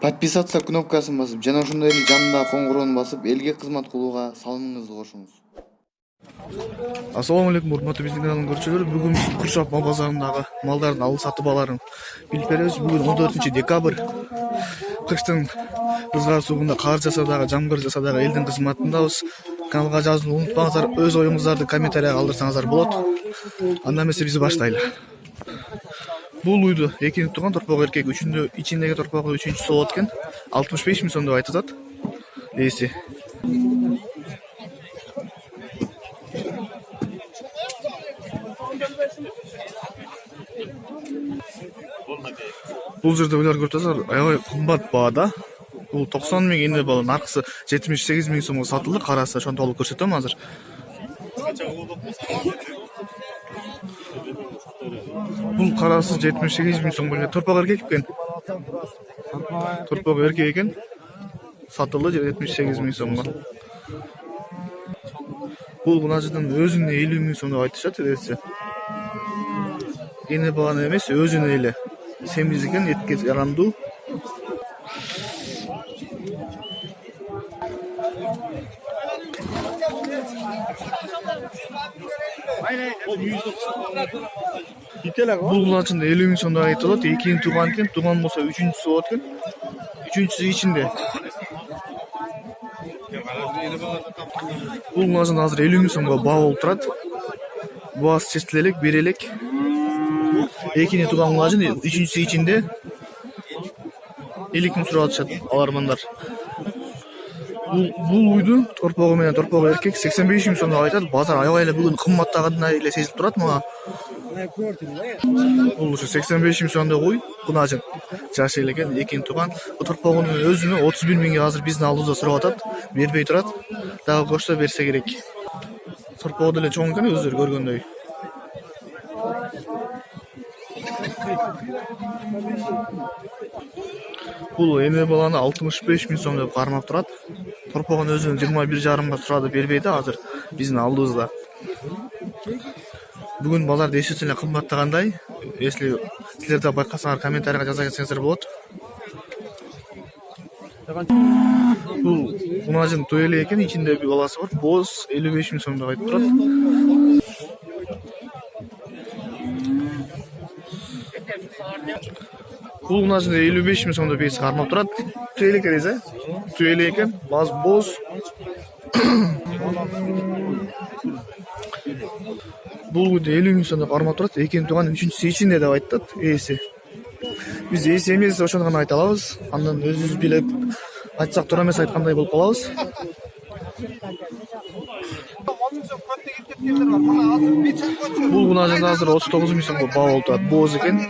Подписаться кнопкасын басып, жана ошондой эле жанындагы коңгуроonu басып, элге кызмат кылууга салымыңызды кошуңуз. Ассаламу алейкум, урматтуу биздин каналдын көрүүчүлөрү. Бүгүн биз Курчап мал базарындагы малдардын алып сатып аларын билип беребиз. Бүгүн 14-декабрь. Кыштын ызгар сугунда кар жаса дагы, жамгыр жаса дагы элдин кызматындабыз. Каналга жазууну унутпаңыздар, өз оюңуздарды комментарийга калтырсаңыздар болот. Анда эмесе биз баштайлы. Бул уйду экинчи тууган торпок эркек, ичиндеги торпогу 3-чүсү болот экен. 65 миң сом деп айтышат. Эси. Бул жерде ойлор көрүп жатсаңар, аябай кымбат баада. Бул 90 миң эне бала, наркысы 78 миң сомго сатылды. Караса ошон толук көрсөтөм азыр. Бул карасы 78 миң сом болгон. Торпок эркек экен. Торпок эркек экен. Сатылды 78 миң сомго. Бул мынажыдан өзүнө 50 миң сом деп айтышат эсе. Эне баланы эмес, өзүнө эле. Семиз экен, этке жарамдуу. Бул мынажында 50 миң сом деп айтылат. Экинчи тууган экен, тууган болсо 3-чүсү болот экен. 3-чүсү ичинде. Бул мынажында азыр 50 миң сомго баа болуп турат. Баасы чечиле элек, бере элек. Экинчи тууган мынажын 3-чүсү ичинде. 50 миң сурап атышат алармандар. Бул уйду торпогу менен торпогу эркек 85 миң сом деп айтат. Базар аябай эле бүгүн кымбаттагандай эле сезилип турат мага. Бул ушу 85 миң сомдой уй, кунажын. Жаш эле экен, экинчи тууган. Бул торпогунун өзүнө 31 миңге азыр биздин алдыбызда сурап атат. Бербей турат. Дагы кошто берсе керек. Торпогу деле чоң экен, өздөрү көргөндөй. Бул эне баланы 65 миң сом деп кармап турат. Торпогун өзүнүн 21,5 сурады, бербейди азыр биздин алдыбызда. Бүгүн базар действительно кымбаттагандай. Если силер да байкасаңар, комментарийга жаза кетсеңиздер болот. Бул мунажын туэле экен, ичинде бир баласы бар. Боз 55 миң сом деп айтып турат. Бул мынажында 55 миң сом деп бейси кармап турат. Туэле экен, туэле экен, боз. Бул уйду 50 миң сом деп кармап турат. Экинчи тууган 3-чүсү ичинде деп айтат эси. Биз эси эмес, ошону гана айта алабыз. Андан өзүбүз билип айтсак туура эмес айткандай болуп калабыз. Бул мынажында азыр 39 миң сомго баа болуп турат. Боз экен.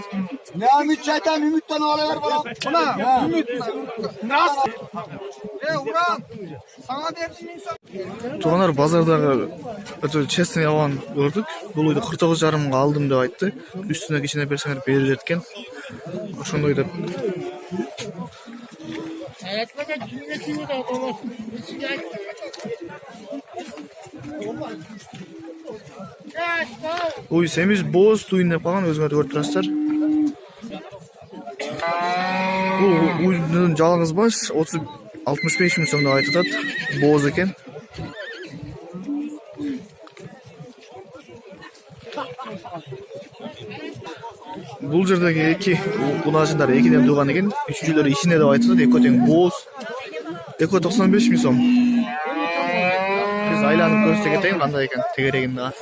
Ne ümit çaytan ümitten ağlayar bana. Buna ümit. Nasıl? Uran. Sana derdim insan. Туугандар, базардагы өтө честный абаны көрдүк. Бул үйдү 49,5 мыңга алдым деп айтты. Үстүнө кичине берсеңер берилет экен. Ошондой деп. Ой, семиз боз туйун деп калган, өзүңөр көрүп турасыздар. Бул уйдун жалгыз баш 65 миң сом деп айтылат. Боз экен. Бул жердеги эки кунажындар экиден тууган экен. Үчүнчүлөрү ичинде деп айтылат. Экөө тең боз. Экөө 95 миң сом. Биз айланып көрсөтө кетейин кандай экен тегерегин дагы.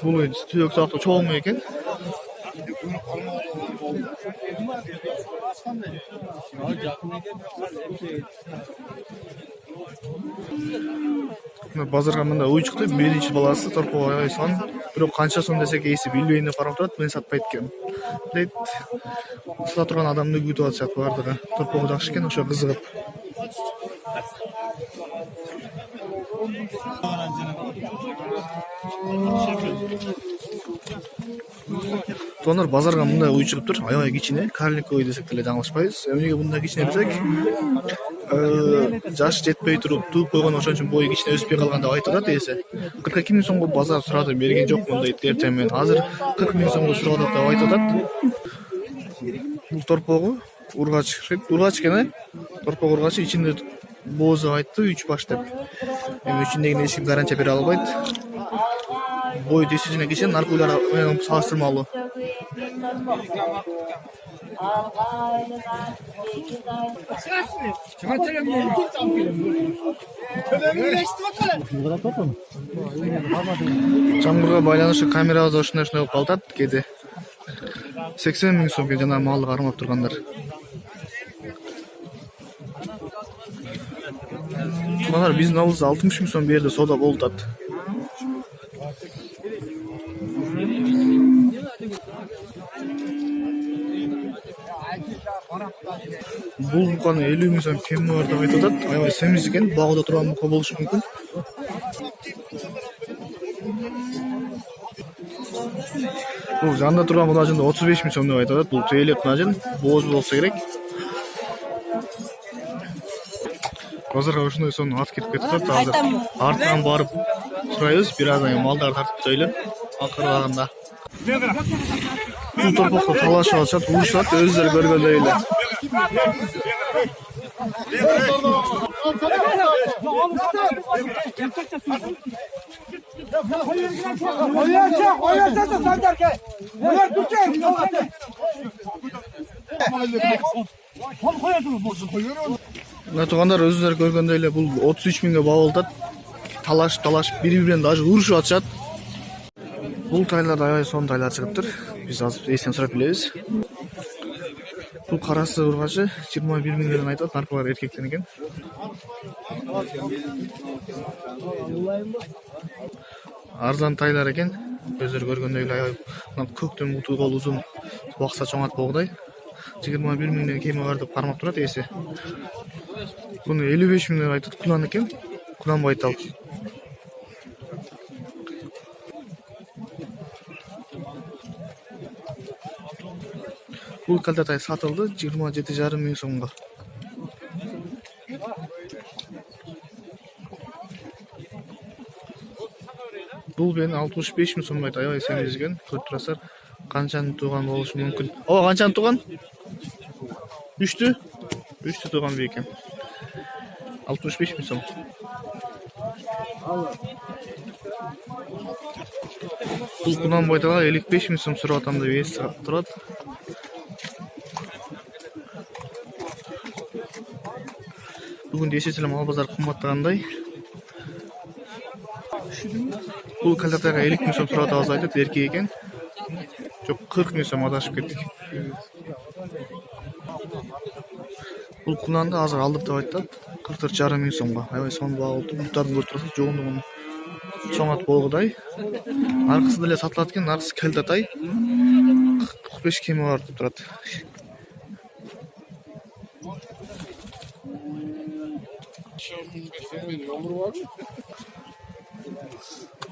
Бул түйөк сактуу чоң экен. Базарга мында уй чыкты, биринчи баласы торпого айсан. Бирок канча сом десек эси билбейм деп карап турат, мен сатпайт экен. Дейт. Сата турган адамды күтүп атышат бардыгы. Торпого жакшы экен, ошо кызыгып. Тонор базарга мындай уй чыгыптыр, аябай кичине, карликовый десек деле жаңылышпайбыз. Эмнеге мындай кичине десек, жаш жетпей туруп тууп койгон, ошон үчүн бою кичине өспөй калган деп айтылат эсе. 42 миң сомго базар сурады, берген жокмун дейт эртең менен. Азыр 40 миң сомго сурап атат деп айтылат. Бул торпогу ургач экен, торпок ургачы ичинде боозу айтты 3 баш деп. Эми ичиндегине эч ким гарантия бере албайт. Бой тесижине кишен наркулар менен салыштырмалуу. Жамгырга байланышы камерабыз ошондой болуп калат кээде. 80 миң сом жана малды кармап тургандар. Мына биздин ауылда 60 миң сом берди сода болуп атат. Бул буканы 50 миң сом кеми бар деп айтып атат. Аябай семиз экен, багыда турган бука болушу мүмкүн. Бул жанында турган кунажында 35 миң сом деп айтып атат. Бул тейлек кунажын, бооз болсо керек. Базарга ошондой сон ат кирип кетип атат. Азыр артынан барып сурайбыз, бир аздан кийин малдарды тартып тойлоп, акырлаганда. Бул торпокто талашып атышат, урушат, өздөрү көргөндөй эле. Мына туугандар өздөрү көргөндөй эле бул 33 миңге баа болуп атат. Талашып бири менен даже урушуп атышат. Бул тайларда аябай сонун тайлар чыгыптыр. Биз азыр эстен сурап билебиз. Бул карасы ургачы 21 миңден айтат, наркалар эркектен экен. Арзан тайлар экен. Өздөрү көргөндөй эле аябай көктөн буту кол узун, бакса чоң ат болгодай. 21 миңден кеми бар деп кармап турат эси. Буну 55 миңден айтат, кунан экен. Кунан байтал. Бул калдатай сатылды 27,5 миң сомго. Бул бен 65 миң сом айтат, аябай семиз экен. Көрүп турасыздар, канчаны тууган болушу мүмкүн. Ооба, канчаны тууган? 3тү тууган бекен. 65 миң сом. Бул кунан байталга 55 миң сом сурап атам деп эсип турат. Бүгүн дешесиле мал базар кымбаттагандай. Бул калдатайга 50 миң сом сурап атабыз айтат, эркек экен. Жок, 40 миң сом адашып кеттик. Бул кунанды азыр алдып деп айтат, 44,5 миң сомго. Аябай сонун баа болуптур. Буттарын көрүп турасыз, жоонугун чоң ат болгудай. Аркысы деле сатылат экен, аркысы калдатай. 45 кеми бар деп турат.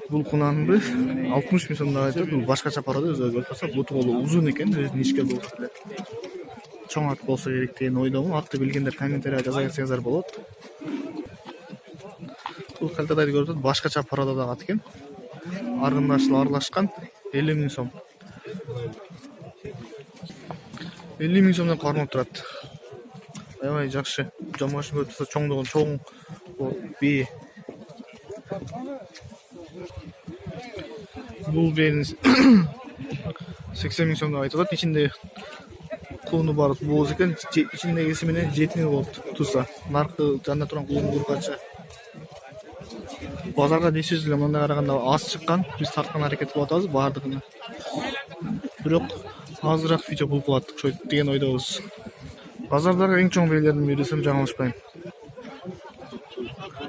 Бул кунанды 60 миң сом деп айтат. Бул башкача порода, өзү көрүп турсак, буту колу узун экен, өзүнүн ишке болуп эле. Чоң ат болсо керек деген ойдомун. Атты билгендер комментарийге жаза кетсеңиздер болот. Бул калтадайды көрүп турат, башкача породадагы ат экен. Аргындашлы аралашкан 50 миң сом. 50 миң сомдон кармап турат. Аябай жакшы. Жамашын көрүп турса, чоңдугун чоң бий. Бул бен 80 миң сом деп айтылат. Ичинде кууну бар бооз экен, ичиндегиси менен 7 миң болуп турса, наркы жанында турган кууну ургачы. Базарга десиз эле мындай караганда аз чыккан, биз тарткан аракет кылып атабыз баардыгына. Бирок азыраак видео болуп калат, ошо деген ойдобуз. Базардагы эң чоң бейлердин бири десем жаңылышпайм.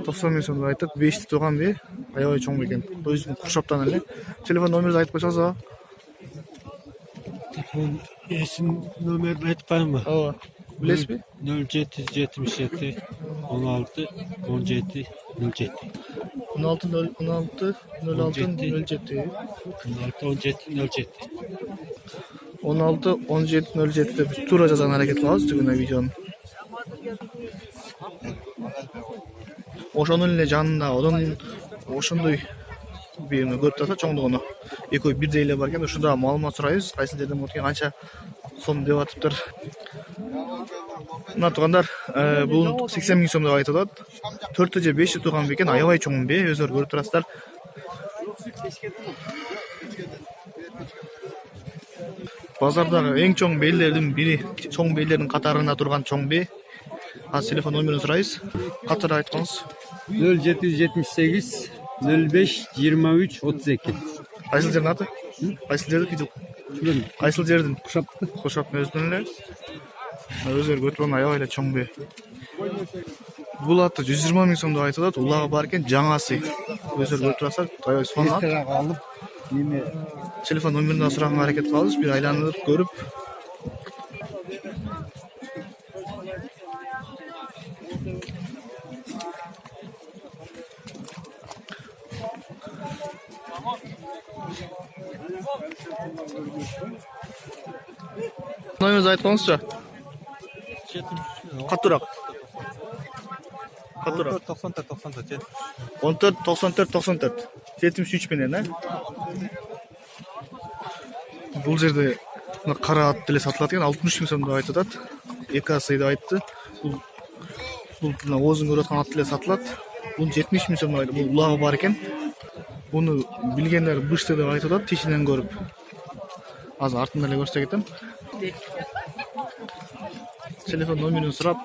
90 миң сом деп айтат, 5 тууган бей, аябай чоң экен. Өзүнүн куршаптан эле. Телефон номерди айтып койсоңуз. Telefon esim numarını aytpayımı? Ооба. Билесизби? 0777 16 17 07. 16 06 07. 16 17 07 деп биз туура жазган аракет кылабыз түгүнө видеону. Ошонун эле жанында одон ошондой биrini көрүп турса чоңдугуну экөө бирдей эле бар экен. Ушунда маалымат сурайбыз, кайсы жерден болот экен, канча сом деп атыптыр. Мына тугандар, бул 80 миң сом деп айтылат. 4 же 5 туган бекен, аябай чоң бе, өзүңөр көрүп турасыздар. Базардагы эң чоң бейлердин бири, чоң бейлердин катарында турган чоң бе. Азыр телефон номерин сурайбыз. Катары айтканыз. 0778 05 23 32. Кайсыл жердин аты? Кайсыл жердин? Кайсыл жердин? Кушаптын өзүнүн эле. Өзүлөр көтөргөн аябай эле чоң бе. Бул аты 120 миң сом деп айтылат. Улагы бар экен, жаңасы. Өзүлөр көрүп турасыздар, аябай сонун. Телефон номерин сураганга аракет кылабыз, бир айланып көрүп. Номеріңізді айтқаныңызшы? Қаттырақ. 14-94-94. 73 менен, Бұл жерде қара ат деле сатылат экен, 63 миң сом деп айтылат. Эки асы деп айтты. Бул оозун көрүп аткан ат деле сатылат. Бул 70 миң сом деп айтты. Бул улагы бар экен. Буну билгендер бышты деп айтылат, тишинен көрүп. Азыр артында эле көрсөтө кетем. Телефон номерин сурап,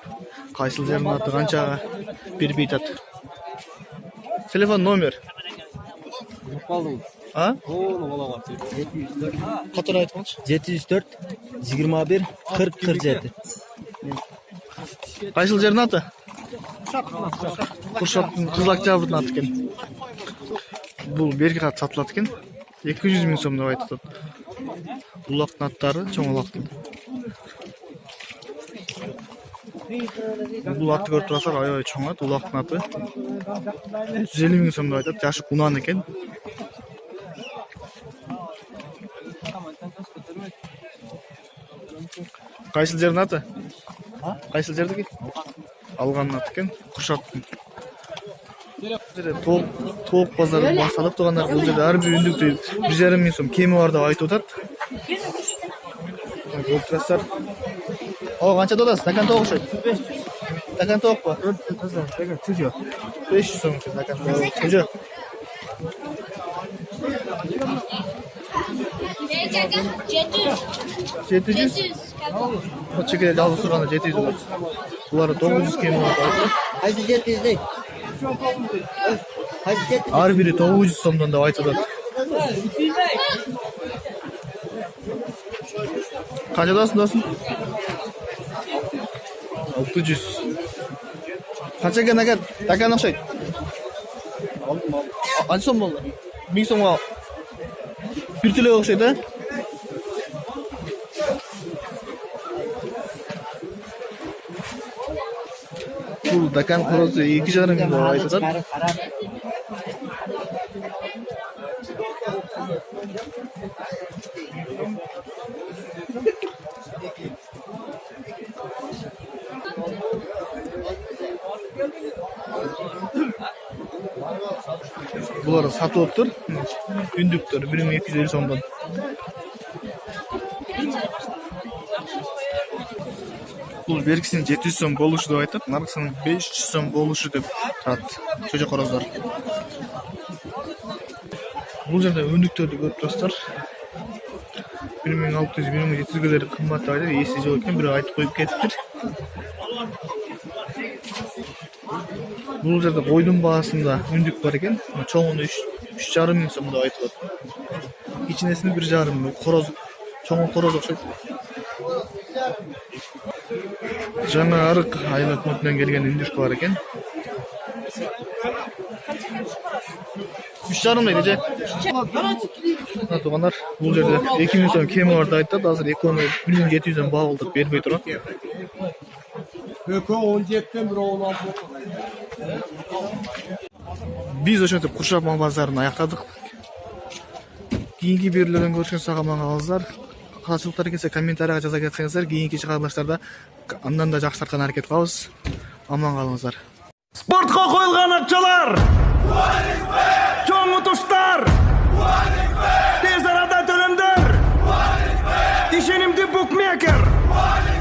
кайсыл жердин аты канча берип айтат. Телефон номер. Катары айтканчы? 704 21 40 47. Кайсыл жердин аты? Куршаптын Кызыл Октябрдын аты экен. Бул берки кат сатылат экен. 200 миң сом деп айтат. Улактын аттары, чоң улактын. Бул атты көрүп турасыздар, аябай чоң ат, улактын аты. 150 миң сом деп айтат, жашы унан экен. Кайсыл жердин аты? Кайсыл жердики? Алганын аты экен, Куршаптын. Тоок базары башталып тургандар, бул жерде ар бир үндүктү 1,5 миң сом кеми бар деп айтып атат. Көрүп турасыздар. Канча додасыз? Стакан тоок окшойт. Стакан тоокпу? 500 сом стакан тоок. Чөжө. O çekilе жалгыз турганда 700 болот. Булар 900 кеми болот. Haydi 700'lik. Ар бири 900 сомдон деп айтылат. Канчадасың досым? 600. Канча экен агат? Такан окшойт. Канча сом болду? 1000 сомго. Бир тиле окшойт, а? Бул дакан корозу 2,5 миң деп айтылат. Булар сатылып тур. Үндүктөр 1250 сомдон. Бул беркисинин 700 сом болушу деп айтат, наркысынын 500 сом болушу деп турат. Чөжө короздар. Бул жерде өндүктөрдү көрүп турасыздар. 1600-1700 кымбат деп айтат, эси жок экен, бирөө айтып коюп кетиптир. Бул жерде койдун баасында үндүк бар экен. Чоңуну 3,5 миң сом деп айтылат. Кичинесини 1,5 миң. Короз, чоңу короз окшойт. Жаңа арык айлык мөтүнөн келген үндүк бар экен. 3,5 миң же. Тугандар, бул жерде 2 миң сом кеми бар деп айтат. Азыр экөөнү 1700дөн багылдык бербей турат. Ekö 17'den biri 16. Биз ошентип Куршап мал базарын аяктадык. Кийинки берүүлөрдөн көрүшкөн сага аман калыңыздар. Катышуулуктар келсе комментарийга жаза кетсеңиздер, кийинки чыгарылыштарда андан да жакшырткан аракет кылабыз. Аман калыңыздар. Спортқа қойылған ақшалар! Чоң ұтыштар! Тез арада төлемдер! Ишенимді Букмекер!